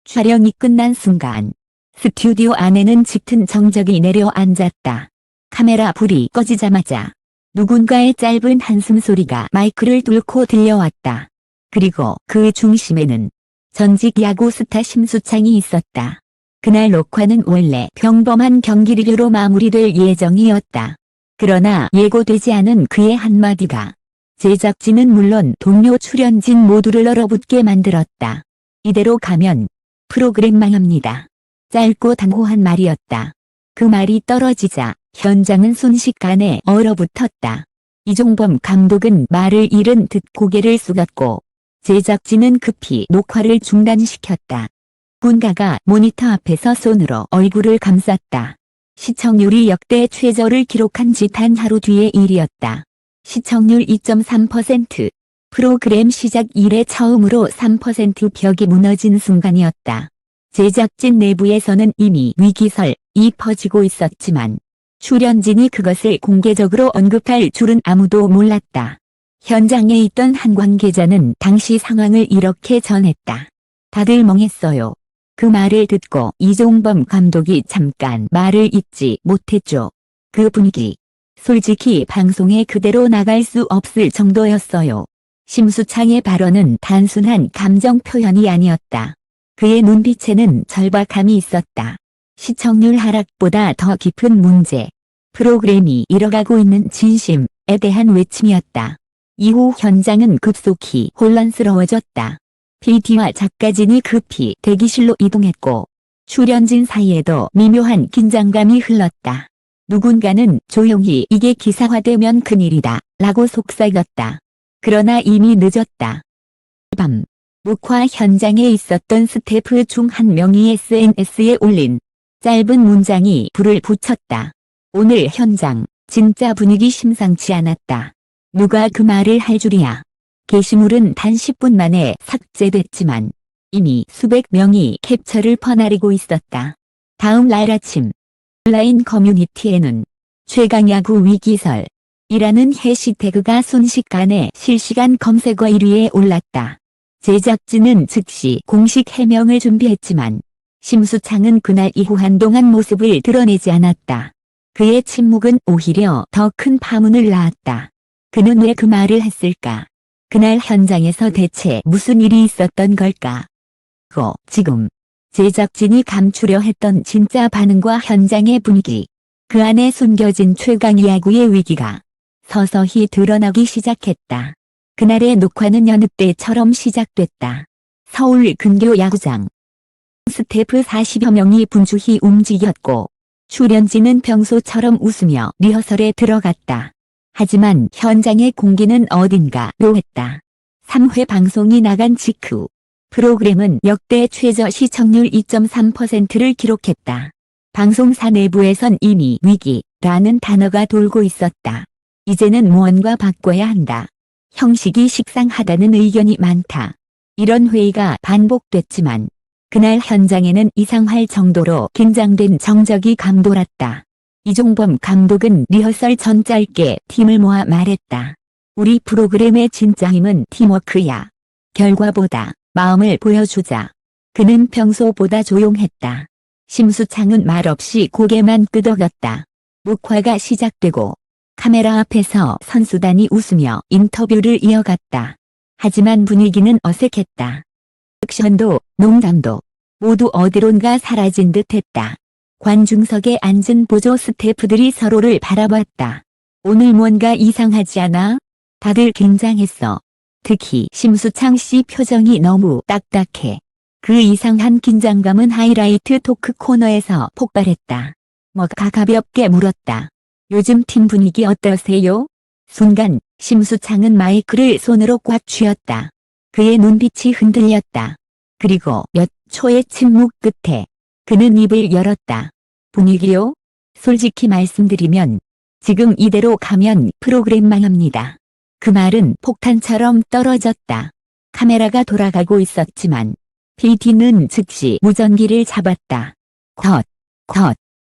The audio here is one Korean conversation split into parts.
촬영이 끝난 순간 스튜디오 안에는 짙은 정적이 내려앉았다. 카메라 불이 꺼지자마자 누군가의 짧은 한숨 소리가 마이크를 뚫고 들려왔다. 그리고 그 중심에는 전직 야구 스타 심수창이 있었다. 그날 녹화는 원래 평범한 경기리뷰로 마무리될 예정이었다. 그러나 예고되지 않은 그의 한마디가 제작진은 물론 동료 출연진 모두를 얼어붙게 만들었다. 이대로 가면 프로그램 망합니다. 짧고 단호한 말이었다. 그 말이 떨어지자 현장은 순식간에 얼어붙었다. 이종범 감독은 말을 잃은 듯 고개를 숙였고 제작진은 급히 녹화를 중단시켰다. 군가가 모니터 앞에서 손으로 얼굴을 감쌌다. 시청률이 역대 최저를 기록한 짓한 하루 뒤의 일이었다. 시청률 2.3%, 프로그램 시작 이래 처음으로 3% 벽이 무너진 순간이었다. 제작진 내부에서는 이미 위기설이 퍼지고 있었지만 출연진이 그것을 공개적으로 언급할 줄은 아무도 몰랐다. 현장에 있던 한 관계자는 당시 상황을 이렇게 전했다. 다들 멍했어요. 그 말을 듣고 이종범 감독이 잠깐 말을 잇지 못했죠. 그 분위기. 솔직히 방송에 그대로 나갈 수 없을 정도였어요. 심수창의 발언은 단순한 감정 표현이 아니었다. 그의 눈빛에는 절박함이 있었다. 시청률 하락보다 더 깊은 문제. 프로그램이 잃어가고 있는 진심에 대한 외침이었다. 이후 현장은 급속히 혼란스러워졌다. PD와 작가진이 급히 대기실로 이동했고 출연진 사이에도 미묘한 긴장감이 흘렀다. 누군가는 조용히 이게 기사화되면 큰일이다 라고 속삭였다. 그러나 이미 늦었다. 밤 녹화 현장에 있었던 스태프 중 한 명이 SNS에 올린 짧은 문장이 불을 붙였다. 오늘 현장 진짜 분위기 심상치 않았다. 누가 그 말을 할 줄이야. 게시물은 단 10분 만에 삭제됐지만 이미 수백 명이 캡처를 퍼나르고 있었다. 다음 날 아침 온라인 커뮤니티에는 최강야구 위기설이라는 해시태그가 순식간에 실시간 검색어 1위에 올랐다. 제작진은 즉시 공식 해명을 준비했지만 심수창은 그날 이후 한동안 모습을 드러내지 않았다. 그의 침묵은 오히려 더 큰 파문을 낳았다. 그는 왜 그 말을 했을까? 그날 현장에서 대체 무슨 일이 있었던 걸까? 지금 제작진이 감추려 했던 진짜 반응과 현장의 분위기, 그 안에 숨겨진 최강 야구의 위기가 서서히 드러나기 시작했다. 그날의 녹화는 여느 때처럼 시작됐다. 서울 근교 야구장. 스태프 40여 명이 분주히 움직였고 출연진은 평소처럼 웃으며 리허설에 들어갔다. 하지만 현장의 공기는 어딘가 묘했다. 3회 방송이 나간 직후 프로그램은 역대 최저 시청률 2.3%를 기록했다. 방송사 내부에선 이미 위기라는 단어가 돌고 있었다. 이제는 무언가 바꿔야 한다. 형식이 식상하다는 의견이 많다. 이런 회의가 반복됐지만 그날 현장에는 이상할 정도로 긴장된 정적이 감돌았다. 이종범 감독은 리허설 전 짧게 팀을 모아 말했다. 우리 프로그램의 진짜 힘은 팀워크야. 결과보다 마음을 보여주자. 그는 평소보다 조용했다. 심수창은 말없이 고개만 끄덕였다. 녹화가 시작되고 카메라 앞에서 선수단이 웃으며 인터뷰를 이어갔다. 하지만 분위기는 어색했다. 액션도 농담도 모두 어디론가 사라진 듯했다. 관중석에 앉은 보조 스태프들이 서로를 바라봤다. 오늘 뭔가 이상하지 않아? 다들 긴장했어. 특히 심수창 씨 표정이 너무 딱딱해. 그 이상한 긴장감은 하이라이트 토크 코너에서 폭발했다. 뭐가 가볍게 물었다. 요즘 팀 분위기 어떠세요? 순간 심수창은 마이크를 손으로 꽉 쥐었다. 그의 눈빛이 흔들렸다. 그리고 몇 초의 침묵 끝에 그는 입을 열었다. 분위기요? 솔직히 말씀드리면 지금 이대로 가면 프로그램 망합니다. 그 말은 폭탄처럼 떨어졌다. 카메라가 돌아가고 있었지만 PD는 즉시 무전기를 잡았다. 컷.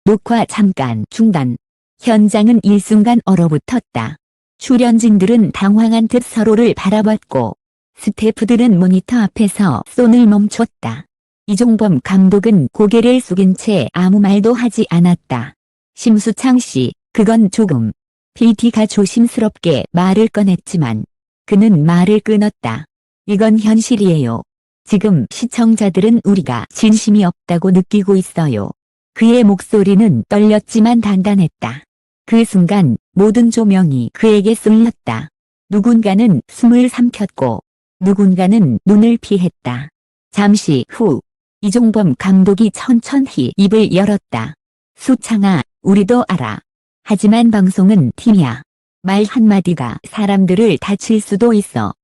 녹화 잠깐 중단. 현장은 일순간 얼어붙었다. 출연진들은 당황한 듯 서로를 바라봤고 스태프들은 모니터 앞에서 손을 멈췄다. 이종범 감독은 고개를 숙인 채 아무 말도 하지 않았다. 심수창 씨, 그건 조금. PD가 조심스럽게 말을 꺼냈지만 그는 말을 끊었다. 이건 현실이에요. 지금 시청자들은 우리가 진심이 없다고 느끼고 있어요. 그의 목소리는 떨렸지만 단단했다. 그 순간 모든 조명이 그에게 쏠렸다. 누군가는 숨을 삼켰고 누군가는 눈을 피했다. 잠시 후 이종범 감독이 천천히 입을 열었다. 수창아, 우리도 알아. 하지만 방송은 팀이야. 말 한마디가 사람들을 다칠 수도 있어.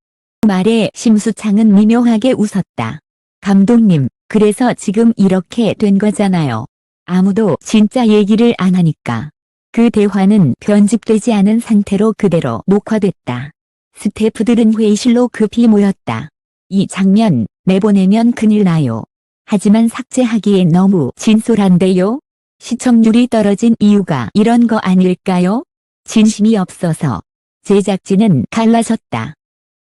말에 심수창은 미묘하게 웃었다. 감독님, 그래서 지금 이렇게 된 거잖아요. 아무도 진짜 얘기를 안 하니까. 그 대화는 편집되지 않은 상태로 그대로 녹화됐다. 스태프들은 회의실로 급히 모였다. 이 장면 내보내면 큰일 나요. 하지만 삭제하기엔 너무 진솔한데요? 시청률이 떨어진 이유가 이런 거 아닐까요? 진심이 없어서. 제작진은 갈라섰다.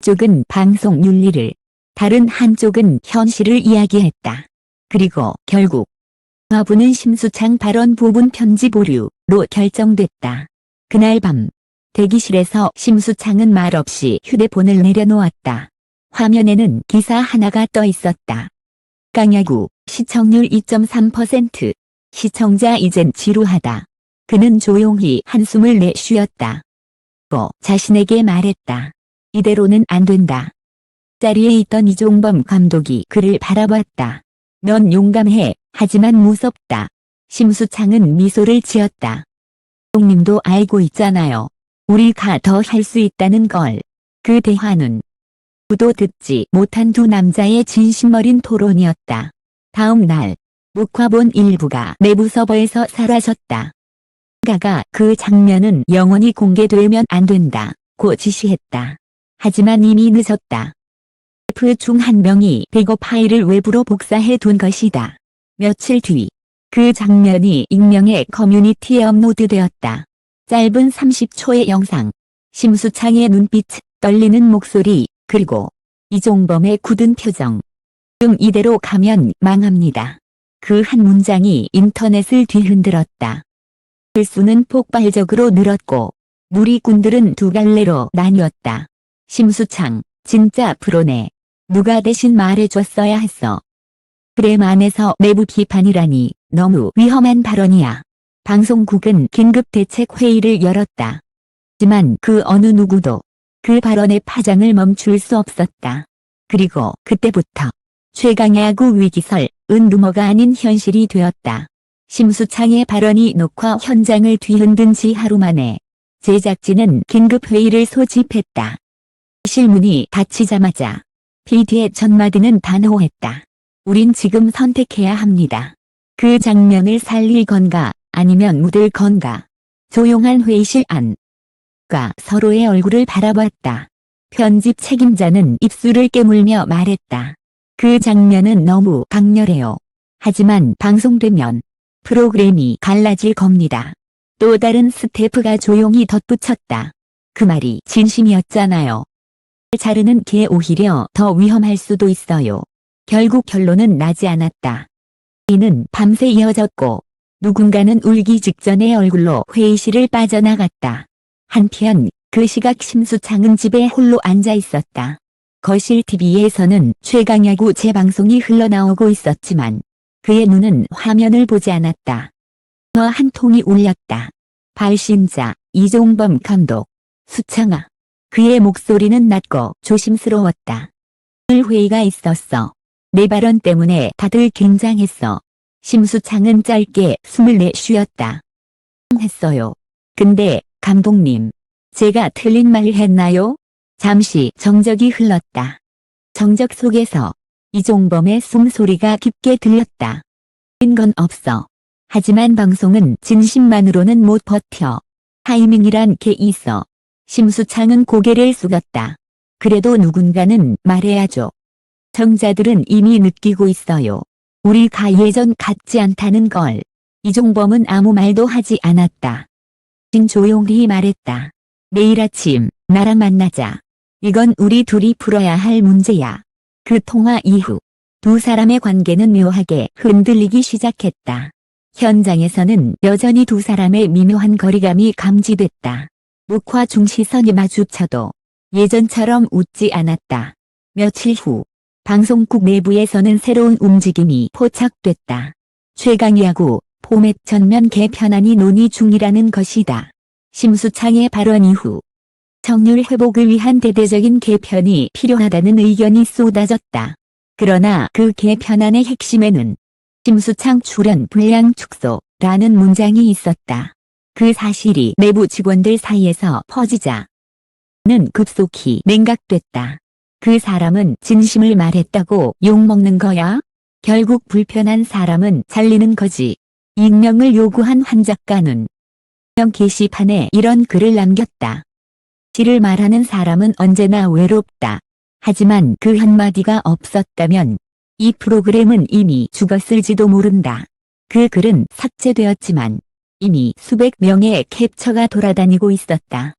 한쪽은 방송 윤리를, 다른 한쪽은 현실을 이야기했다. 그리고 결국 화부는 심수창 발언 부분 편집 오류로 결정됐다. 그날 밤 대기실에서 심수창은 말없이 휴대폰을 내려놓았다. 화면에는 기사 하나가 떠 있었다. 강야구 시청률 2.3%. 시청자 이젠 지루하다. 그는 조용히 한숨을 내쉬었다. 또 자신에게 말했다. 이대로는 안 된다. 자리에 있던 이종범 감독이 그를 바라봤다. 넌 용감해. 하지만 무섭다. 심수창은 미소를 지었다. 감독님도 알고 있잖아요. 우리가 더 할 수 있다는 걸. 그 대화는 누구도 듣지 못한 두 남자의 진심 어린 토론이었다. 다음 날 녹화본 일부가 내부 서버에서 사라졌다. 가가 그 장면은 영원히 공개되면 안 된다고 지시했다. 하지만 이미 늦었다. 스태프 중 한 명이 백업 파일을 외부로 복사해 둔 것이다. 며칠 뒤 그 장면이 익명의 커뮤니티에 업로드되었다. 짧은 30초의 영상, 심수창의 눈빛, 떨리는 목소리, 그리고 이종범의 굳은 표정. 지금 이대로 가면 망합니다. 그 한 문장이 인터넷을 뒤흔들었다. 실수는 폭발적으로 늘었고 누리꾼들은 두 갈래로 나뉘었다. 심수창, 진짜 프로네. 누가 대신 말해줬어야 했어. 프렘 안에서 내부 비판이라니 너무 위험한 발언이야. 방송국은 긴급 대책 회의를 열었다. 하지만 그 어느 누구도 그 발언의 파장을 멈출 수 없었다. 그리고 그때부터 최강야구 위기설은 루머가 아닌 현실이 되었다. 심수창의 발언이 녹화 현장을 뒤흔든 지 하루 만에 제작진은 긴급 회의를 소집했다. 실문이 닫히자마자 PD의 첫 마디는 단호했다. 우린 지금 선택해야 합니다. 그 장면을 살릴 건가 아니면 묻을 건가. 조용한 회의실 안가 서로의 얼굴을 바라봤다. 편집 책임자는 입술을 깨물며 말했다. 그 장면은 너무 강렬해요. 하지만 방송되면 프로그램이 갈라질 겁니다. 또 다른 스태프가 조용히 덧붙였다. 그 말이 진심이었잖아요. 자르는 게 오히려 더 위험할 수도 있어요. 결국 결론은 나지 않았다. 이는 밤새 이어졌고 누군가는 울기 직전에 얼굴로 회의실을 빠져나갔다. 한편 그 시각 심수창은 집에 홀로 앉아 있었다. 거실 TV에서는 최강야구 재방송이 흘러나오고 있었지만 그의 눈은 화면을 보지 않았다. 한 통이 울렸다. 발신자 이종범 감독. 수창아. 그의 목소리는 낮고 조심스러웠다. 오늘 회의가 있었어. 내 발언 때문에 다들 긴장했어. 심수창은 짧게 숨을 내쉬었다. 했어요. 근데 감독님, 제가 틀린 말 했나요? 잠시 정적이 흘렀다. 정적 속에서 이종범의 숨소리가 깊게 들렸다. 틀린 건 없어. 하지만 방송은 진심만으로는 못 버텨. 타이밍이란 게 있어. 심수창은 고개를 숙였다. 그래도 누군가는 말해야죠. 청자들은 이미 느끼고 있어요. 우리가 예전 같지 않다는 걸. 이종범은 아무 말도 하지 않았다. 조용히 말했다. 내일 아침 나랑 만나자. 이건 우리 둘이 풀어야 할 문제야. 그 통화 이후 두 사람의 관계는 묘하게 흔들리기 시작했다. 현장에서는 여전히 두 사람의 미묘한 거리감이 감지됐다. 묵화 중 시선이 마주쳐도 예전처럼 웃지 않았다. 며칠 후 방송국 내부에서는 새로운 움직임이 포착됐다. 최강야구 포맷 전면 개편안이 논의 중이라는 것이다. 심수창의 발언 이후 청률 회복을 위한 대대적인 개편이 필요하다는 의견이 쏟아졌다. 그러나 그 개편안의 핵심에는 심수창 출연 분량 축소라는 문장이 있었다. 그 사실이 내부 직원들 사이에서 퍼지자 는 급속히 냉각됐다. 그 사람은 진심을 말했다고 욕먹는 거야? 결국 불편한 사람은 잘리는 거지. 익명을 요구한 한 작가는 익명 게시판에 이런 글을 남겼다. 실을 말하는 사람은 언제나 외롭다. 하지만 그 한마디가 없었다면 이 프로그램은 이미 죽었을지도 모른다. 그 글은 삭제되었지만 이미 수백 명의 캡처가 돌아다니고 있었다.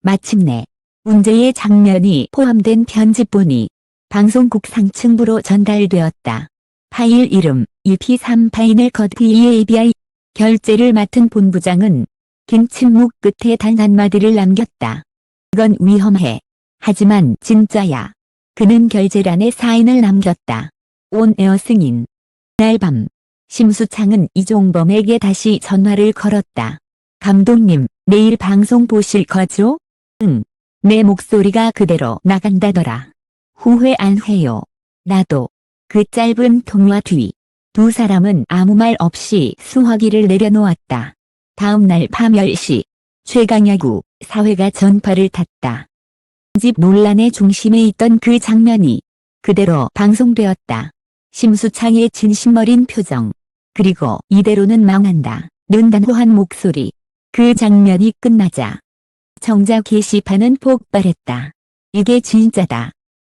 마침내 문제의 장면이 포함된 편집본이 방송국 상층부로 전달되었다. 파일 이름 EP3 파이널 컷 PABI 결제를 맡은 본부장은 긴 침묵 끝에 단 한마디를 남겼다. 그건 위험해. 하지만 진짜야. 그는 결제란에 사인을 남겼다. 온에어 승인. 그날 밤 심수창은 이종범에게 다시 전화를 걸었다. 감독님, 내일 방송 보실 거죠? 응. 내 목소리가 그대로 나간다더라. 후회 안 해요. 나도. 그 짧은 통화 뒤 두 사람은 아무 말 없이 수화기를 내려놓았다. 다음 날 밤 10시 최강야구 사회가 전파를 탔다. 집 논란의 중심에 있던 그 장면이 그대로 방송되었다. 심수창의 진심 어린 표정, 그리고 이대로는 망한다 는 단호한 목소리. 그 장면이 끝나자 청자 게시판은 폭발했다. 이게 진짜다.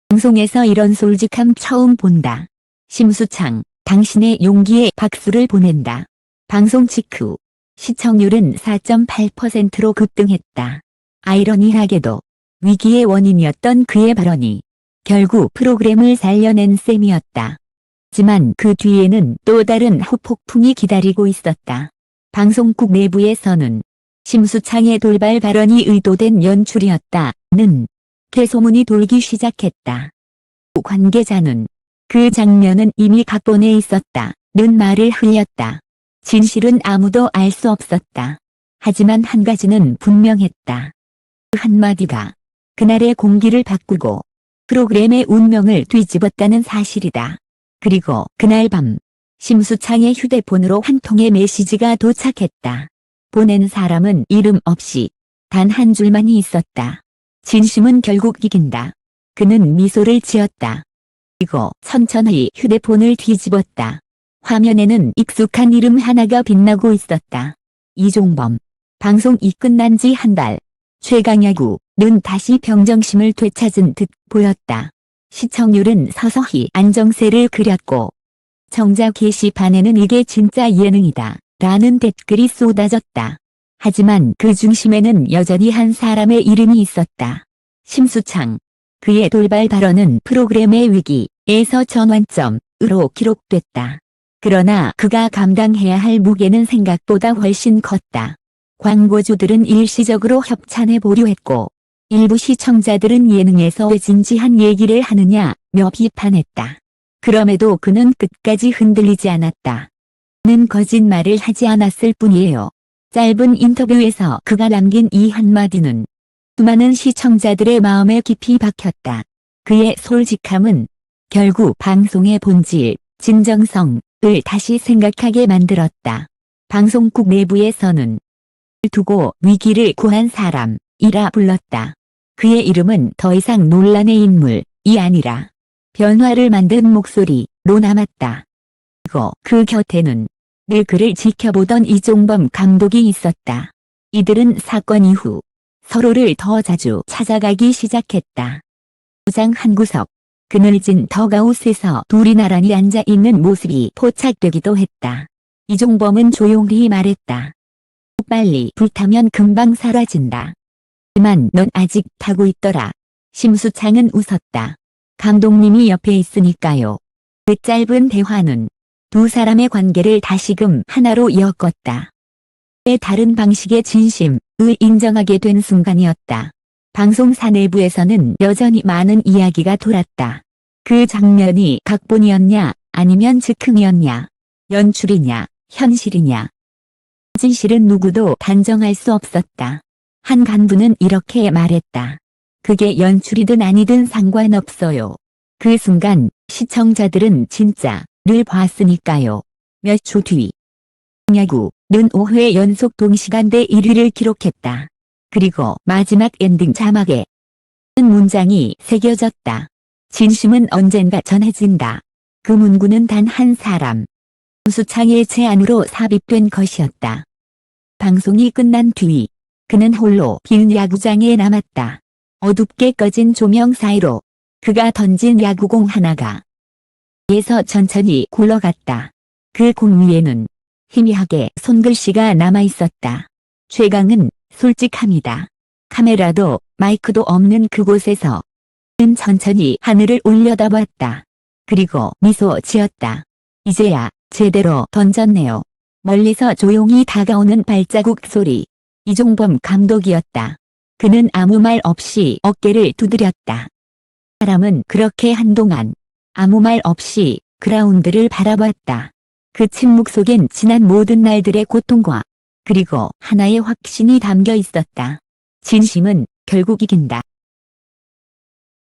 방송에서 이런 솔직함 처음 본다. 심수창, 당신의 용기에 박수를 보낸다. 방송 직후 시청률은 4.8%로 급등했다. 아이러니하게도 위기의 원인이었던 그의 발언이 결국 프로그램을 살려낸 셈이었다. 하지만 그 뒤에는 또 다른 후폭풍이 기다리고 있었다. 방송국 내부에서는 심수창의 돌발 발언이 의도된 연출이었다는 퇴소문이 돌기 시작했다. 관계자는 그 장면은 이미 각본에 있었다는 말을 흘렸다. 진실은 아무도 알 수 없었다. 하지만 한 가지는 분명했다. 그 한마디가 그날의 공기를 바꾸고 프로그램의 운명을 뒤집었다는 사실이다. 그리고 그날 밤 심수창의 휴대폰으로 한 통의 메시지가 도착했다. 보낸 사람은 이름 없이 단 한 줄만이 있었다. 진심은 결국 이긴다. 그는 미소를 지었다. 그리고 천천히 휴대폰을 뒤집었다. 화면에는 익숙한 이름 하나가 빛나고 있었다. 이종범. 방송이 끝난 지 한 달. 최강야구는 다시 평정심을 되찾은 듯 보였다. 시청률은 서서히 안정세를 그렸고 청자 게시판에는 이게 진짜 예능이다 라는 댓글이 쏟아졌다. 하지만 그 중심에는 여전히 한 사람의 이름이 있었다. 심수창. 그의 돌발 발언은 프로그램의 위기에서 전환점으로 기록됐다. 그러나 그가 감당해야 할 무게는 생각보다 훨씬 컸다. 광고주들은 일시적으로 협찬에 보류했고 일부 시청자들은 예능에서 왜 진지한 얘기를 하느냐며 비판했다. 그럼에도 그는 끝까지 흔들리지 않았다. 그는 거짓말을 하지 않았을 뿐이에요. 짧은 인터뷰에서 그가 남긴 이 한마디는 수많은 시청자들의 마음에 깊이 박혔다. 그의 솔직함은 결국 방송의 본질, 진정성을 다시 생각하게 만들었다. 방송국 내부에서는 두고 위기를 구한 사람이라 불렀다. 그의 이름은 더 이상 논란의 인물이 아니라 변화를 만든 목소리로 남았다. 그리고 그 곁에는 늘 그를 지켜보던 이종범 감독이 있었다. 이들은 사건 이후 서로를 더 자주 찾아가기 시작했다. 도장 한 구석, 그늘진 덕아웃에서 둘이 나란히 앉아있는 모습이 포착되기도 했다. 이종범은 조용히 말했다. 빨리 불타면 금방 사라진다. 하지만 넌 아직 타고 있더라. 심수창은 웃었다. 감독님이 옆에 있으니까요. 그 짧은 대화는 두 사람의 관계를 다시금 하나로 엮었다. 다른 방식의 진심을 인정하게 된 순간이었다. 방송사 내부에서는 여전히 많은 이야기가 돌았다. 그 장면이 각본이었냐, 아니면 즉흥이었냐, 연출이냐, 현실이냐. 진실은 누구도 단정할 수 없었다. 한 간부는 이렇게 말했다. 그게 연출이든 아니든 상관없어요. 그 순간 시청자들은 진짜를 봤으니까요. 몇 초 뒤 야구는 5회 연속 동시간대 1위를 기록했다. 그리고 마지막 엔딩 자막에 문장이 새겨졌다. 진심은 언젠가 전해진다. 그 문구는 단 한 사람 수창의 제안으로 삽입된 것이었다. 방송이 끝난 뒤 그는 홀로 빈 야구장에 남았다. 어둡게 꺼진 조명 사이로 그가 던진 야구공 하나가 에서 천천히 굴러갔다. 그 공 위에는 희미하게 손글씨가 남아있었다. 최강은 솔직합니다. 카메라도 마이크도 없는 그곳에서 그는 천천히 하늘을 올려다봤다. 그리고 미소 지었다. 이제야 제대로 던졌네요. 멀리서 조용히 다가오는 발자국 소리. 이종범 감독이었다. 그는 아무 말 없이 어깨를 두드렸다. 사람은 그렇게 한동안 아무 말 없이 그라운드를 바라봤다. 그 침묵 속엔 지난 모든 날들의 고통과 그리고 하나의 확신이 담겨 있었다. 진심은 결국 이긴다.